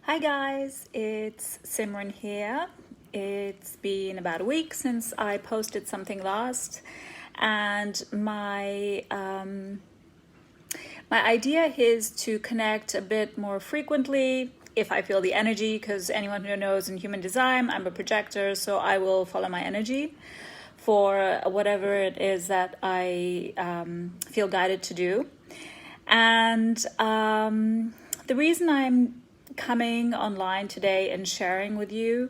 Hi guys, it's Simran here. It's been about a week since I posted something last, and my idea is to connect a bit more frequently if I feel the energy, because anyone who knows in human design, I'm a projector, so I will follow my energy for whatever it is that I feel guided to do. And the reason I'm coming online today and sharing with you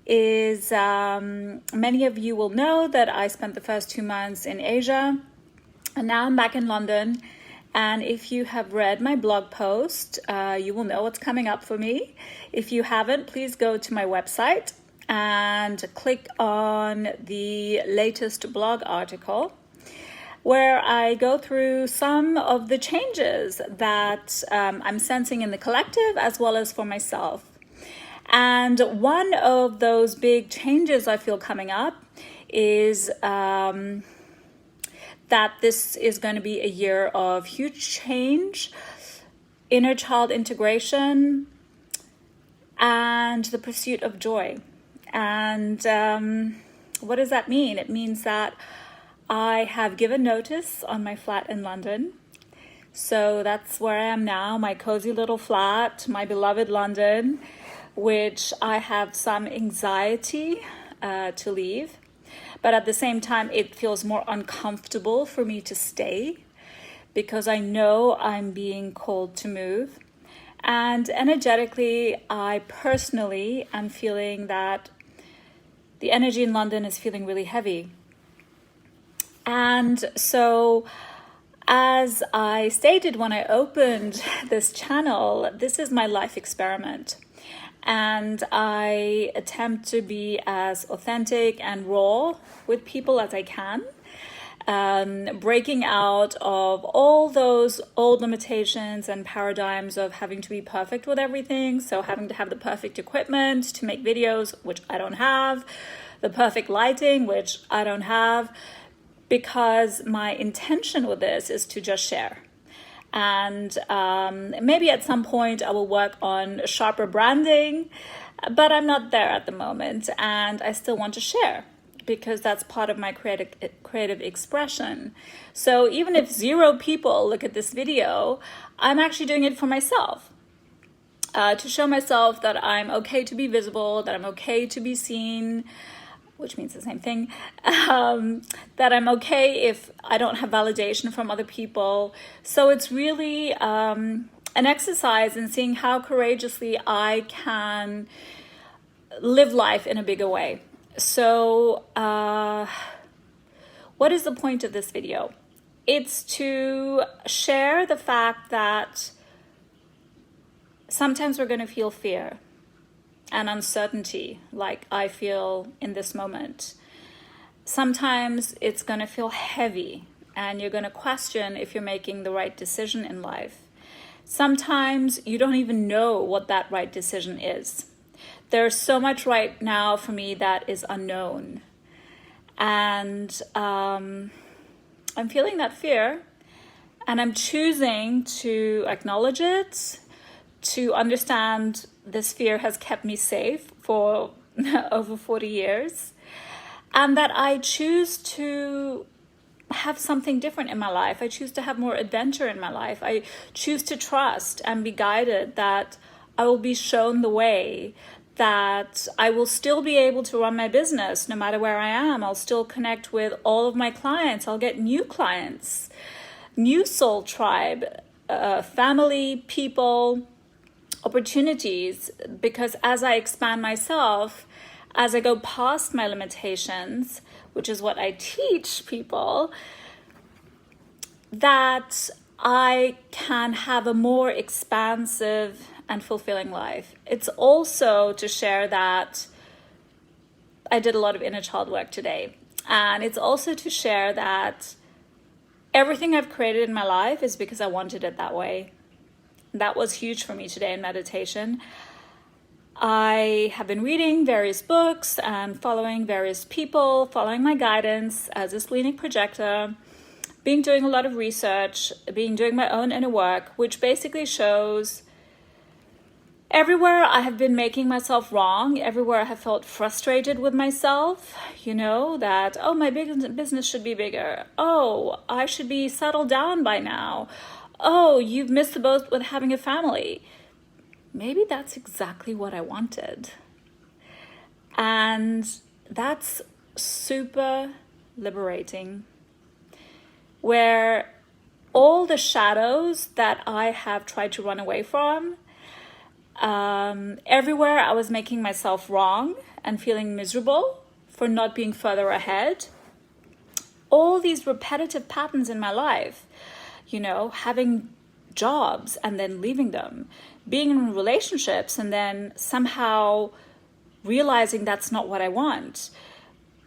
is many of you will know that I spent the first 2 months in Asia, and now I'm back in London. And if you have read my blog post, you will know what's coming up for me. If you haven't, please go to my website and click on the latest blog article, where I go through some of the changes that I'm sensing in the collective as well as for myself. And one of those big changes I feel coming up is that this is going to be a year of huge change, inner child integration, and the pursuit of joy. And what does that mean? It means that I have given notice on my flat in London. So that's where I am now, my cozy little flat, my beloved London, which I have some anxiety to leave. But at the same time, it feels more uncomfortable for me to stay because I know I'm being called to move. And energetically, I personally am feeling that the energy in London is feeling really heavy. And so, as I stated when I opened this channel, this is my life experiment. And I attempt to be as authentic and raw with people as I can, breaking out of all those old limitations and paradigms of having to be perfect with everything. So having to have the perfect equipment to make videos, which I don't have, the perfect lighting, which I don't have, because my intention with this is to just share. And maybe at some point I will work on sharper branding, but I'm not there at the moment, and I still want to share because that's part of my creative expression. So even if 0 people look at this video, I'm actually doing it for myself, to show myself that I'm okay to be visible, that I'm okay to be seen, which means the same thing, that I'm okay if I don't have validation from other people. So it's really an exercise in seeing how courageously I can live life in a bigger way. So what is the point of this video? It's to share the fact that sometimes we're going to feel fear and uncertainty, like I feel in this moment. Sometimes it's going to feel heavy and you're going to question if you're making the right decision in life. Sometimes you don't even know what that right decision is. There's so much right now for me that is unknown. And I'm feeling that fear, and I'm choosing to acknowledge it, to understand this fear has kept me safe for over 40 years, and that I choose to have something different in my life. I choose to have more adventure in my life. I choose to trust and be guided that I will be shown the way, that I will still be able to run my business no matter where I am. I'll still connect with all of my clients. I'll get new clients, new soul tribe, family, people, opportunities, because as I expand myself, as I go past my limitations, which is what I teach people, that I can have a more expansive and fulfilling life. It's also to share that I did a lot of inner child work today. And it's also to share that everything I've created in my life is because I wanted it that way. That was huge for me today in meditation. I have been reading various books and following various people, following my guidance as a splenic projector, doing a lot of research, doing my own inner work, which basically shows Everywhere I have been making myself wrong, everywhere I have felt frustrated with myself, that, oh, my business should be bigger. Oh, I should be settled down by now. Oh, you've missed the boat with having a family. Maybe that's exactly what I wanted. And that's super liberating, where all the shadows that I have tried to run away from, everywhere I was making myself wrong and feeling miserable for not being further ahead, all these repetitive patterns in my life, having jobs and then leaving them, being in relationships and then somehow realizing that's not what I want,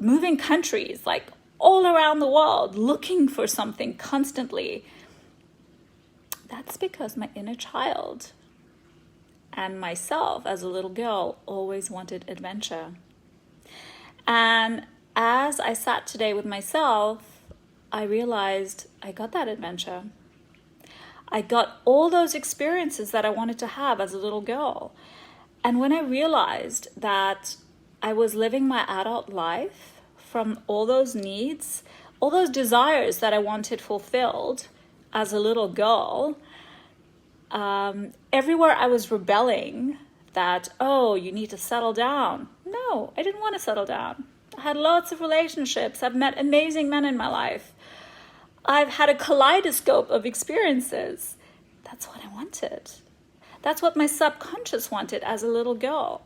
moving countries, like all around the world, looking for something constantly. That's because my inner child and myself as a little girl always wanted adventure. And as I sat today with myself, I realized I got that adventure. I got all those experiences that I wanted to have as a little girl. And when I realized that I was living my adult life from all those needs, all those desires that I wanted fulfilled as a little girl, everywhere I was rebelling that, oh, you need to settle down. No, I didn't want to settle down. I had lots of relationships. I've met amazing men in my life. I've had a kaleidoscope of experiences. That's what I wanted. That's what my subconscious wanted as a little girl.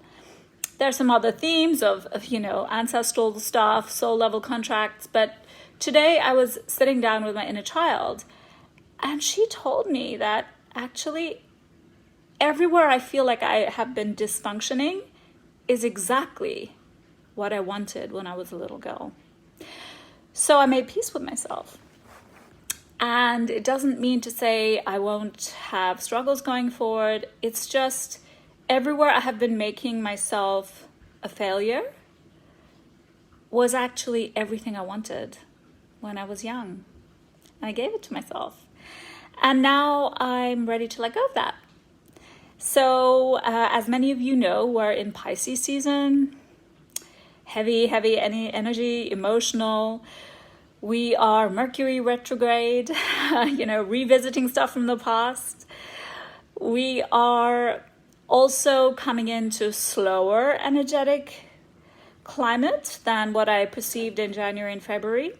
There's some other themes of ancestral stuff, soul level contracts. But today I was sitting down with my inner child, and she told me that actually everywhere I feel like I have been dysfunctioning is exactly what I wanted when I was a little girl. So I made peace with myself. And it doesn't mean to say I won't have struggles going forward. It's just everywhere I have been making myself a failure was actually everything I wanted when I was young. And I gave it to myself. And now I'm ready to let go of that. So as many of you know, we're in Pisces season. Heavy energy, emotional. We are Mercury retrograde, revisiting stuff from the past. We are also coming into slower energetic climate than what I perceived in January and February.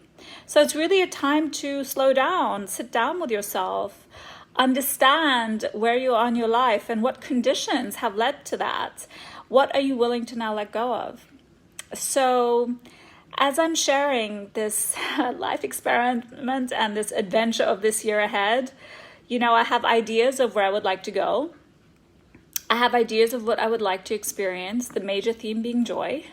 So it's really a time to slow down, sit down with yourself, understand where you are in your life and what conditions have led to that. What are you willing to now let go of? So as I'm sharing this life experiment and this adventure of this year ahead, I have ideas of where I would like to go. I have ideas of what I would like to experience, the major theme being joy.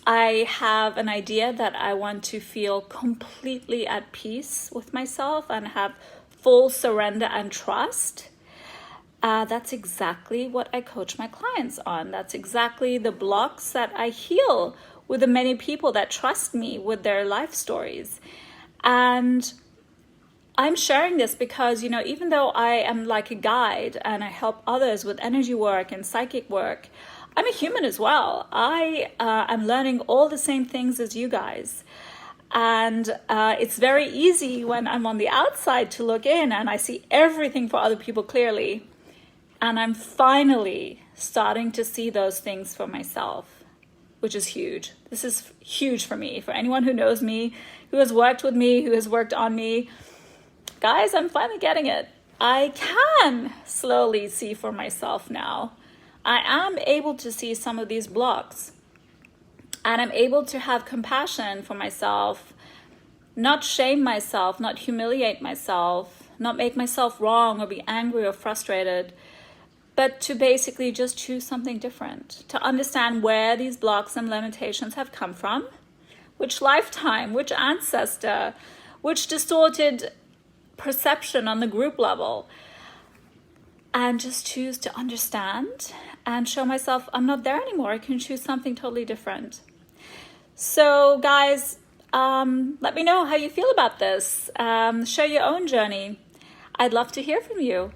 I have an idea that I want to feel completely at peace with myself and have full surrender and trust. That's exactly what I coach my clients on. That's exactly the blocks that I heal with the many people that trust me with their life stories. And I'm sharing this because, even though I am like a guide and I help others with energy work and psychic work, I'm a human as well. I'm learning all the same things as you guys. And it's very easy when I'm on the outside to look in and I see everything for other people clearly. And I'm finally starting to see those things for myself, which is huge. This is huge for me. For anyone who knows me, who has worked with me, who has worked on me, guys, I'm finally getting it. I can slowly see for myself now. I am able to see some of these blocks. And I'm able to have compassion for myself, not shame myself, not humiliate myself, not make myself wrong or be angry or frustrated, but to basically just choose something different, to understand where these blocks and limitations have come from, which lifetime, which ancestor, which distorted perception on the group level, and just choose to understand and show myself I'm not there anymore. I can choose something totally different. So guys, let me know how you feel about this. Share your own journey. I'd love to hear from you.